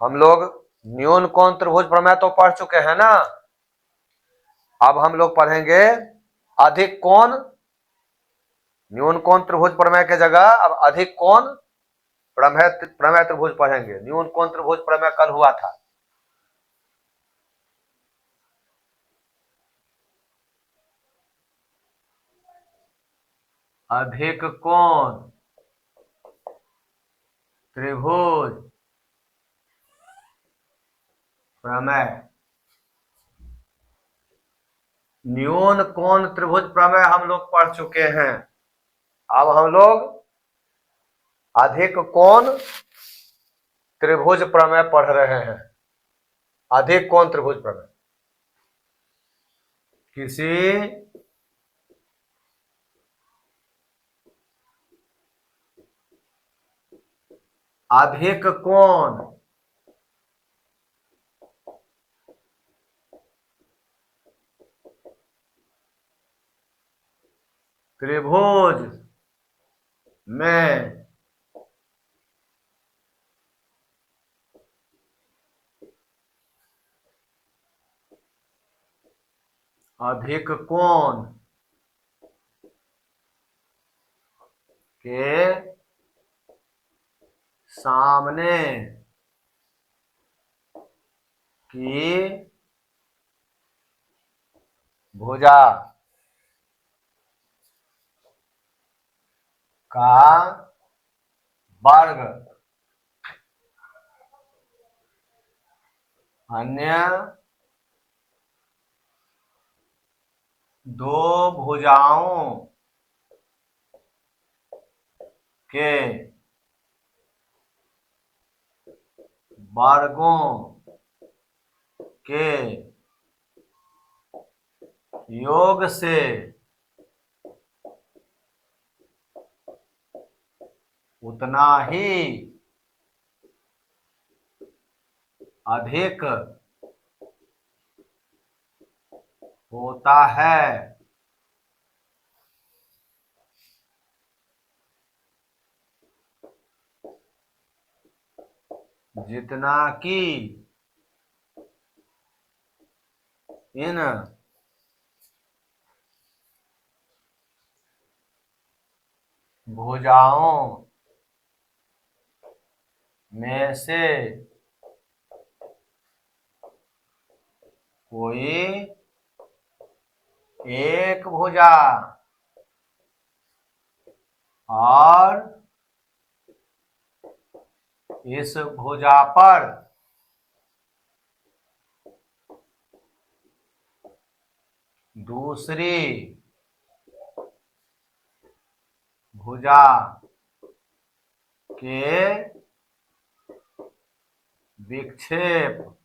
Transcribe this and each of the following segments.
हम लोग न्यून कोण त्रिभुज प्रमेय तो पढ़ चुके हैं ना। अब हम लोग पढ़ेंगे अधिक कोण। न्यून कोण त्रिभुज प्रमेय के जगह अब अधिक कोण प्रमेय त्रिभुज पढ़ेंगे। न्यून कोण त्रिभुज प्रमेय कल हुआ था। अधिक कोण त्रिभुज प्रमेय। न्यून कोण त्रिभुज प्रमेय हम लोग पढ़ चुके हैं। अब हम लोग अधिक कोण त्रिभुज प्रमेय पढ़ रहे हैं। अधिक कोण त्रिभुज प्रमेय किसी अधिक कोण त्रिभुज में अधिक कोण के सामने की भुजा का वर्ग अन्य दो भुजाओं के वर्गों के योग से उतना ही अधिक होता है। जितना कि इन भुजाओं में से कोई एक भुजा और इस भुजा पर दूसरी भुजा के विक्षेप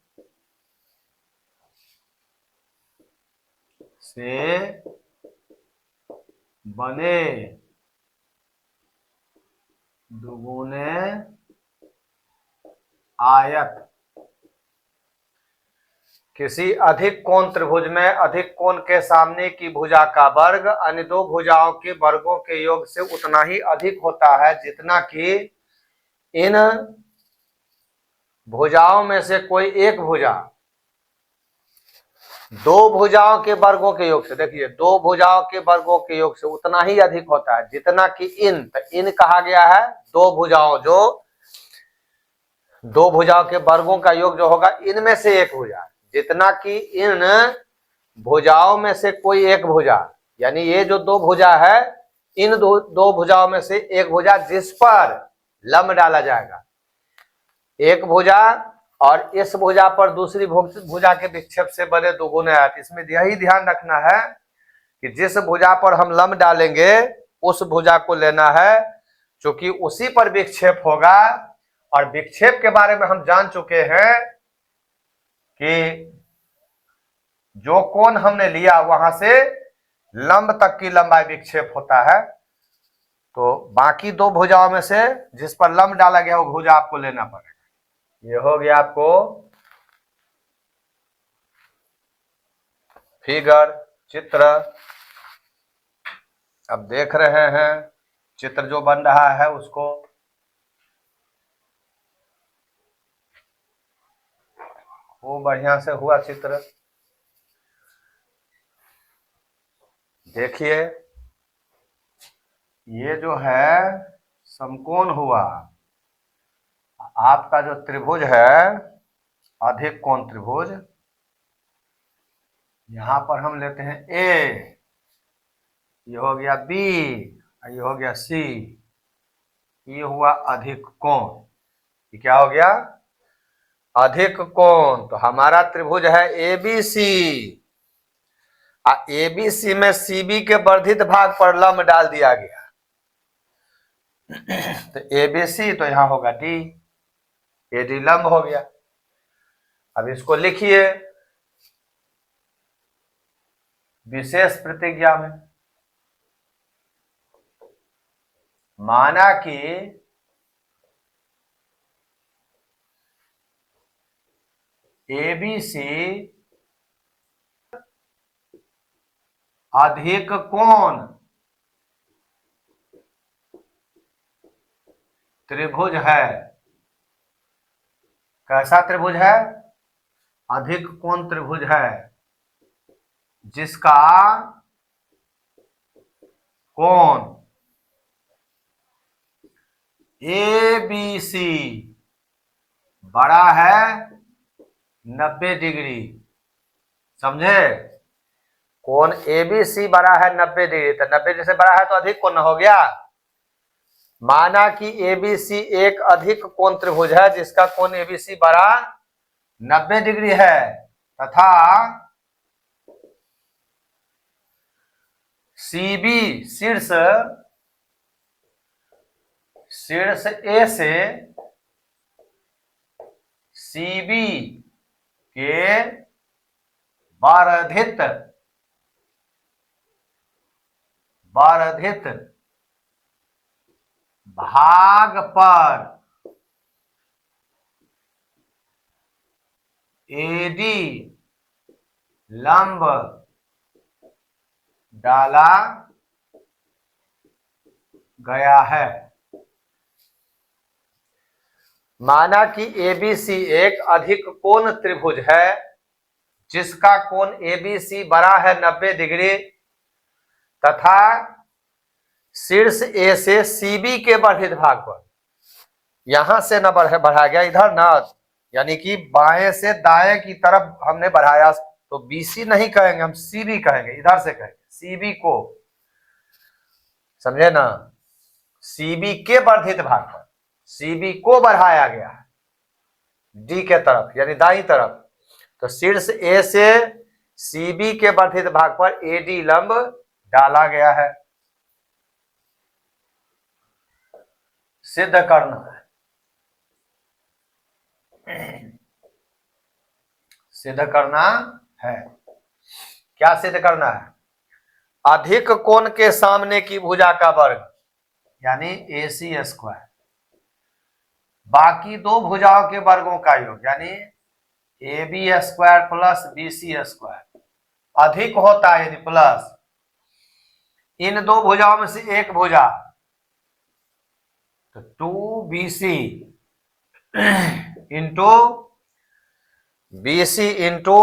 से बने दुगुने आयत। किसी अधिक कोण त्रिभुज में अधिक कोण के सामने की भुजा का वर्ग अन्य दो भुजाओं के वर्गों के योग से उतना ही अधिक होता है जितना कि इन भुजाओं में से कोई एक भुजा दो भुजाओं के वर्गों के योग से, देखिए दो भुजाओं के वर्गों के योग से उतना ही अधिक होता है जितना कि इन, तो इन कहा गया है दो भुजाओं, जो दो भुजाओं के वर्गों का योग जो होगा इनमें से एक भुजा, जितना कि इन भुजाओं में से कोई एक भुजा, यानी ये जो दो भुजा है इन दो भुजाओं में से एक भुजा जिस पर लंब डाला जाएगा, एक भुजा और इस भुजा पर दूसरी भुजा के विक्षेप से बने दुगुने आयत। इसमें यही ध्यान रखना है कि जिस भुजा पर हम लंब डालेंगे उस भुजा को लेना है, क्योंकि उसी पर विक्षेप होगा। और विक्षेप के बारे में हम जान चुके हैं कि जो कोण हमने लिया वहां से लंब तक की लंबाई विक्षेप होता है। तो बाकी दो भुजाओं में से जिस पर लंब डाला गया वो भुजा आपको लेना पड़ेगा। ये हो गया आपको फिगर, चित्र। अब देख रहे हैं चित्र जो बन रहा है उसको। खूब बढ़िया से हुआ चित्र। देखिए ये जो है समकोण हुआ, आपका जो त्रिभुज है अधिक कोण त्रिभुज, यहां पर हम लेते हैं ए, ये हो गया बी, ये हो गया सी, ये हुआ अधिक कोण। ये क्या हो गया? अधिक कोण। तो हमारा त्रिभुज है एबीसी, एबीसी में सीबी के वर्धित भाग पर लंब डाल दिया गया। तो एबीसी तो यहां होगा डी, एडी लंब हो गया। अब इसको लिखिए विशेष प्रतिज्ञा में, माना कि एबीसी अधिक कोण त्रिभुज है। कैसा त्रिभुज है? अधिक कोण त्रिभुज है, जिसका कोण एबीसी बड़ा है 90 डिग्री। समझे? कोण एबीसी बड़ा है 90 डिग्री, तो 90 डिग्री से बड़ा है तो अधिक कोण हो गया। माना कि एबीसी एक अधिक कोण त्रिभुज है जिसका कोण एबीसी बड़ा 90 डिग्री है, तथा सीबी शीर्ष ए से सीबी के वर्धित भाग पर एडी लंब डाला गया है। माना कि एबीसी एक अधिक कोण त्रिभुज है जिसका कोण एबीसी बड़ा है 90 डिग्री, तथा शीर्ष ए से सीबी के वर्धित भाग पर, यहां से न बढ़ा गया इधर न, यानी कि बाएं से दाएं की तरफ हमने बढ़ाया, तो बीसी नहीं कहेंगे, हम सीबी कहेंगे, इधर से कहेंगे सीबी को। समझे ना? सीबी के वर्धित भाग पर सीबी को बढ़ाया गया है डी के तरफ, यानी दाई तरफ। तो शीर्ष ए से सीबी के वर्धित भाग पर एडी लंब डाला गया है। सिद्ध करना है, सिद्ध करना है। क्या सिद्ध करना है? अधिक कोण के सामने की भुजा का वर्ग, यानी AC स्क्वायर, बाकी दो भुजाओं के वर्गों का योग, यानी AB square plus BC square, अधिक होता है यदि प्लस इन दो भुजाओं में से एक भुजा, तो 2BC इंटू BC इंटू,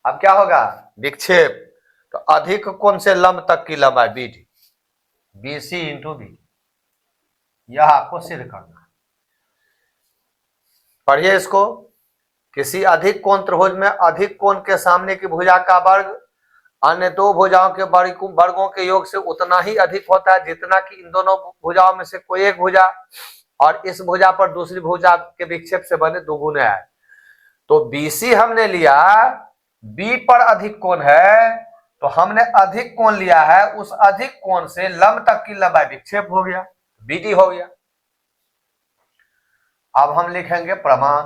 अब क्या होगा? विक्षेप। तो अधिक कोण से लंब तक की लंबाई BD, BC इंटू BD, यह आपको सिद्ध करना है। पढ़िए इसको। किसी अधिक कोण त्रिभुज में अधिक कोण के सामने की भुजा का वर्ग अन्य दो भुजाओं के वर्गों के योग से उतना ही अधिक होता है जितना कि इन दोनों भुजाओं में से कोई एक भुजा और इस भुजा पर दूसरी भुजा के विक्षेप से बने दोगुने है। तो BC हमने लिया, B पर अधिक कोण है, तो हमने अधिक कोण लिया है, उस अधिक कोण से लंब तक की लंबाई विक्षेप हो गया, BD हो गया। अब हम लिखेंगे प्रमाण।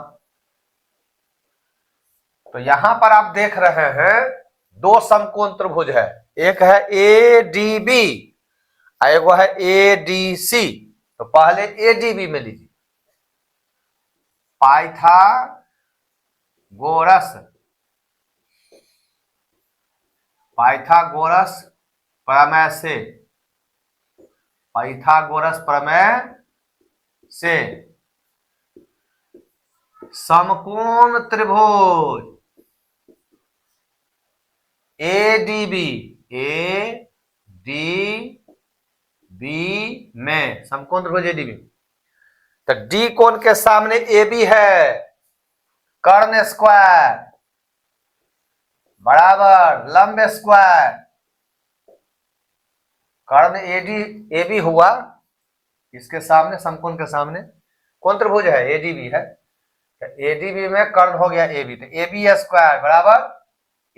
तो यहां पर आप देख रहे हैं दो समकोण त्रिभुज है, एक है ADB और एक है ADC। तो पहले ADB में लीजिए, पाइथागोरस प्रमेय से, पाइथागोरस प्रमेय से समकोण त्रिभुज एडीबी, एडीबी में समकोण त्रिभुज एडीबी, तो डी कोण के सामने ए बी है, कर्ण स्क्वायर बराबर लंब स्क्वायर, कर्ण एडी ए बी हुआ, इसके सामने समकोण के सामने कौन त्रिभुज है, एडीबी है, तो एडीबी में कर्ण हो गया ए बी, तो ए बी स्क्वायर बराबर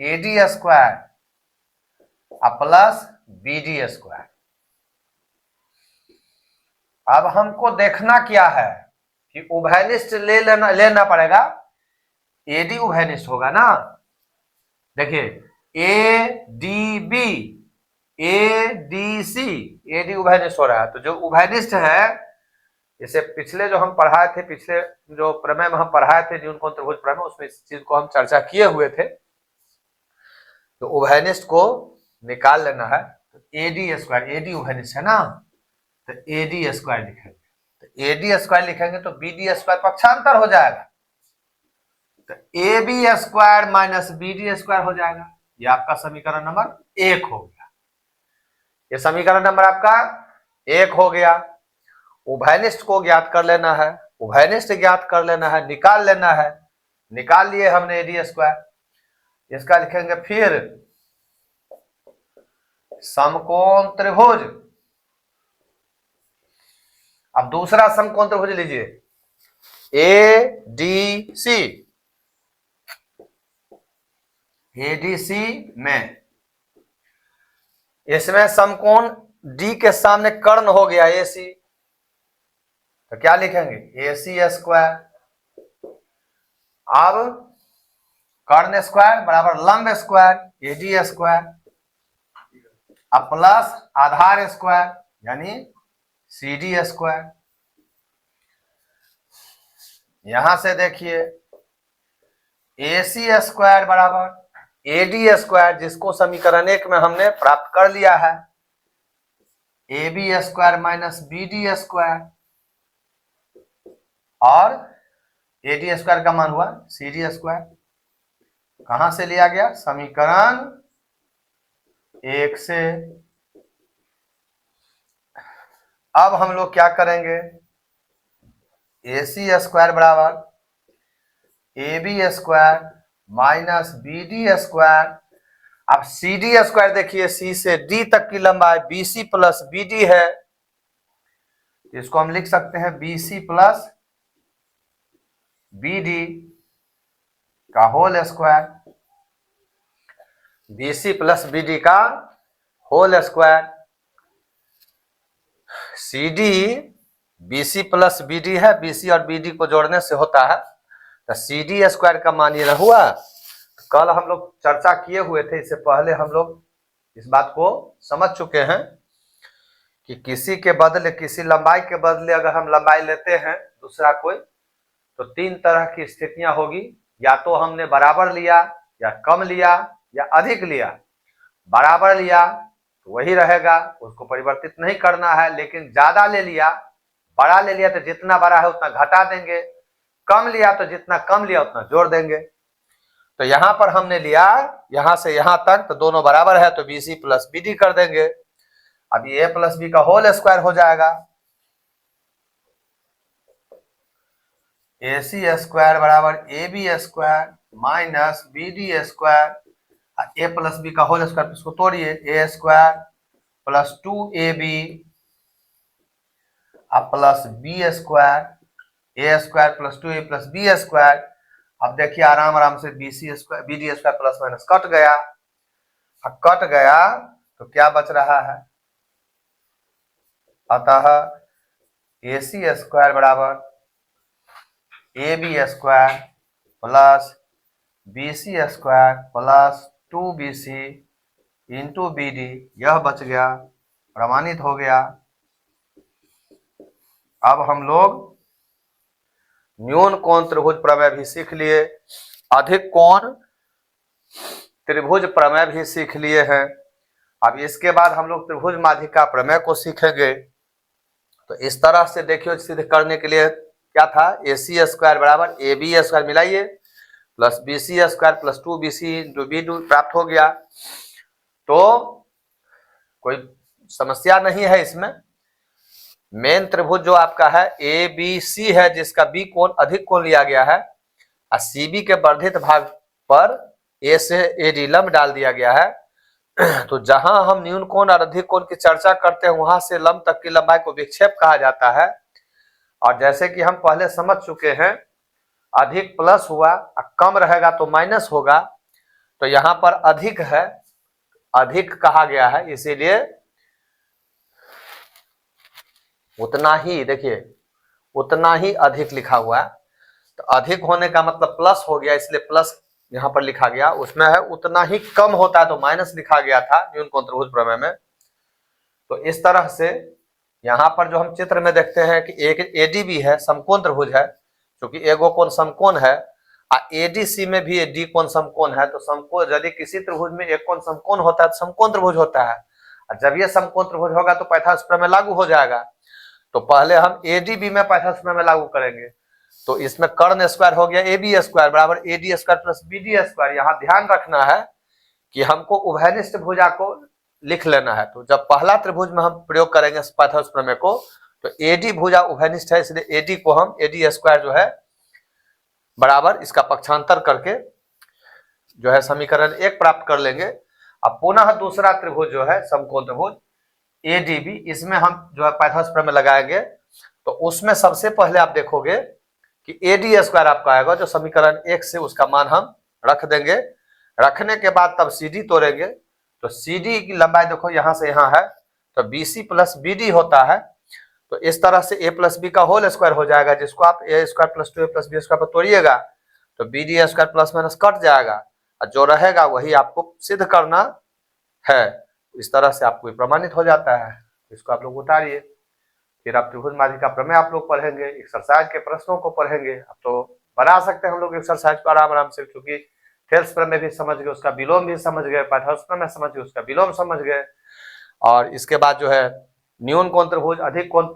AD square plus B D square. अब हमको देखना क्या है कि उभयनिष्ठ लेना पड़ेगा, एडी उभयनिष्ठ होगा ना। देखिए A D B, A D C, AD उभयनिष्ठ हो रहा है, तो जो उभयनिष्ठ है, जैसे पिछले जो हम पढ़ाए थे, पिछले जो प्रमेय में हम पढ़ाए थे जीवन कोण त्रिभुज प्रमेय, उसमें इस चीज को हम चर्चा किए हुए थे। तो उभयनिष्ठ को निकाल लेना है, तो एडी स्क्वायर, एडी उभयनिष्ठ है ना, तो एडी स्क्वायर लिखेंगे, तो एडी स्क्वायर लिखेंगे तो बीडी स्क्वायर पक्षांतर हो जाएगा, तो A B square minus B D square हो जाएगा। ये आपका समीकरण नंबर 1 हो गया, ये समीकरण नंबर आपका 1 हो गया। उभयनिष्ठ को ज्ञात कर लेना है, उभयनिष्ठ ज्ञात कर लेना है, निकाल लेना है, निकाल लिए हमने एडी स्क्वायर, इसका लिखेंगे फिर समकोण त्रिभुज। अब दूसरा समकोण त्रिभुज लीजिए, ए डी सी, एडीसी में, इसमें समकोण डी के सामने कर्ण हो गया एसी, तो क्या लिखेंगे एसी स्क्वायर, अब कर्ण स्क्वायर बराबर लंब स्क्वायर एडी स्क्वायर प्लस आधार स्क्वायर यानी सीडी स्क्वायर। यहां से देखिए एसी स्क्वायर बराबर एडी स्क्वायर, जिसको समीकरण 1 में हमने प्राप्त कर लिया है, A B square minus B D square, और एडी स्क्वायर का मान हुआ सी डी स्क्वायर। कहां से लिया गया, समीकरण 1 से। अब हम लोग क्या करेंगे, ए सी स्क्वायर बराबर A B square minus B D square. अब सी डी स्क्वायर देखिए, सी से डी तक की लंबाई B C plus B D है, इसको हम लिख सकते हैं B C plus B D का whole square, B C plus B D का whole square. C D B C plus B D है, बी सी और बी डी को जोड़ने से होता है, तो सी डी स्क्वायर का मान ये हुआ। कल हम लोग चर्चा किए हुए थे, इससे पहले हम लोग इस बात को समझ चुके हैं कि किसी के बदले, किसी लंबाई के बदले अगर हम लंबाई लेते हैं दूसरा कोई, तो 3 तरह की स्थितियां होगी, या तो हमने बराबर लिया, या कम लिया, या अधिक लिया। बराबर लिया तो वही रहेगा, उसको परिवर्तित नहीं करना है, लेकिन ज्यादा ले लिया, बड़ा ले लिया तो जितना बड़ा है उतना घटा देंगे, कम लिया तो जितना कम लिया उतना जोड़ देंगे। तो यहां पर हमने लिया यहां से यहां तक, तो दोनों बराबर है, तो B C plus B D कर देंगे। अब ये ए प्लस बी का होल स्क्वायर हो जाएगा, ए सी स्क्वायर बराबर A B square minus B D square, A plus B का होल स्क्वायर, इसको तोड़िए, A square plus 2ab plus B square, A square plus 2a plus B square. अब देखिए आराम आराम से B C square B D square plus minus cut गया, cut गया तो क्या बच रहा है, अतः ए सी स्क्वायर बराबर A B square plus B C square plus 2bc into B D, यह बच गया, प्रमाणित हो गया। अब हम लोग न्यून कोण त्रिभुज प्रमेय भी सीख लिए, अधिक कोण त्रिभुज प्रमेय भी सीख लिए हैं। अब इसके बाद हम लोग त्रिभुज माध्यिका प्रमेय को सीखेंगे। तो इस तरह से देखिए, सिद्ध करने के लिए क्या था, AC स्क्वायर बराबर AB स्क्वायर, मिलाइए, plus BC square plus 2BC into B2 प्राप्त हो गया। तो कोई समस्या नहीं है इसमें। मेन त्रिभुज जो आपका है ABC है, जिसका B कोण अधिक कोण लिया गया है, और CB के वर्धित भाग पर A से AD लंब डाल दिया गया है। तो जहां हम न्यून कोण और अधिक कोण की चर्चा करते हैं, वहां से लंब तक की लंबाई को विक्षेप कहा जाता है। और जैसे कि हम पहले समझ चुके हैं, अधिक प्लस हुआ, कम रहेगा तो माइनस होगा, तो यहां पर अधिक है, अधिक कहा गया है, इसीलिए उतना ही, देखिए उतना ही अधिक लिखा हुआ है। तो अधिक होने का मतलब प्लस हो गया, इसलिए प्लस यहां पर लिखा गया। उसमें है उतना ही कम होता है तो माइनस लिखा गया था न्यून कोण त्रिभुज प्रमेय में। तो इस तरह से यहां पर जो हम चित्र में देखते हैं कि एक ADB है, समकोण त्रिभुज है, क्योंकि एगो कोण समकोण है, ADC में भी D कोण समकोण है। तो समकोण, यदि किसी त्रिभुज में एक कोण समकोण होता है तो समकोण त्रिभुज होता है, और जब ये समकोण त्रिभुज होगा तो पाइथागोरस प्रमेय लागू हो जाएगा। तो पहले हम ADB में पाइथागोरस प्रमेय लागू करेंगे। तो इसमें कर्ण स्क्वायर हो गया AB स्क्वायर बराबर AD square plus BD square. यहाँ ध्यान रखना है कि हमको उभयनिष्ठ भुजा को लिख लेना है। तो जब पहला त्रिभुज में हम प्रयोग करेंगे पाइथागोरस प्रमेय को, तो AD भुजा उभयनिष्ठ है, इसलिए AD को हम AD स्क्वायर जो है बराबर इसका पक्षांतर करके जो है समीकरण 1 प्राप्त कर लेंगे। अब पुनः दूसरा त्रिभुज जो है समकोण त्रिभुज ADB, इसमें हम जो है पाइथागोरस प्रमेय लगाएंगे। तो उसमें सबसे पहले आप देखोगे कि AD स्क्वायर आपका आएगा, जो समीकरण 1 से उसका मान हम रख देंगे। रखने के बाद तब CD तोड़ेंगे, तो CD की लंबाई देखो यहां से यहां है, तो BC प्लस BD होता है। तो इस तरह से A प्लस बी का होल स्क्वायर हो जाएगा, जिसको आप A square plus 2A plus B square पर तोड़िएगा तो BD square plus minus cut जाएगा, और जो रहेगा वही आपको सिद्ध करना है। इस तरह से आपको प्रमाणित हो जाता है। इसको आप लोग उतारिए, फिर आप त्रिभुज माध्यिका प्रमेय आप लोग पढ़ेंगे, एक्सरसाइज के प्रश्नों को पढ़ेंगे। अब तो बना सकते हैं हम लोग एक्सरसाइज को आराम आराम से, क्योंकि थेल्स प्रमेय भी समझ गए, उसका विलोम भी समझ गए, पाइथागोरस प्रमेय समझ गए, उसका विलोम समझ गए। और इसके बाद जो है न्यून कोण त्रिभुज, अधिक कोण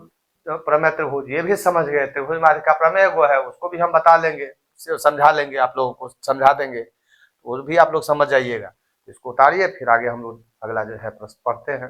प्रमेय त्रिभुज, ये भी समझ गए। त्रिभुज माध्यिका प्रमेय वो है, उसको भी हम बता लेंगे, समझा लेंगे, आप लोगों को समझा देंगे, वो भी आप लोग समझ जाइएगा। इसको उतारिए, फिर आगे हम लोग अगला जो है प्रश्न पढ़ते हैं।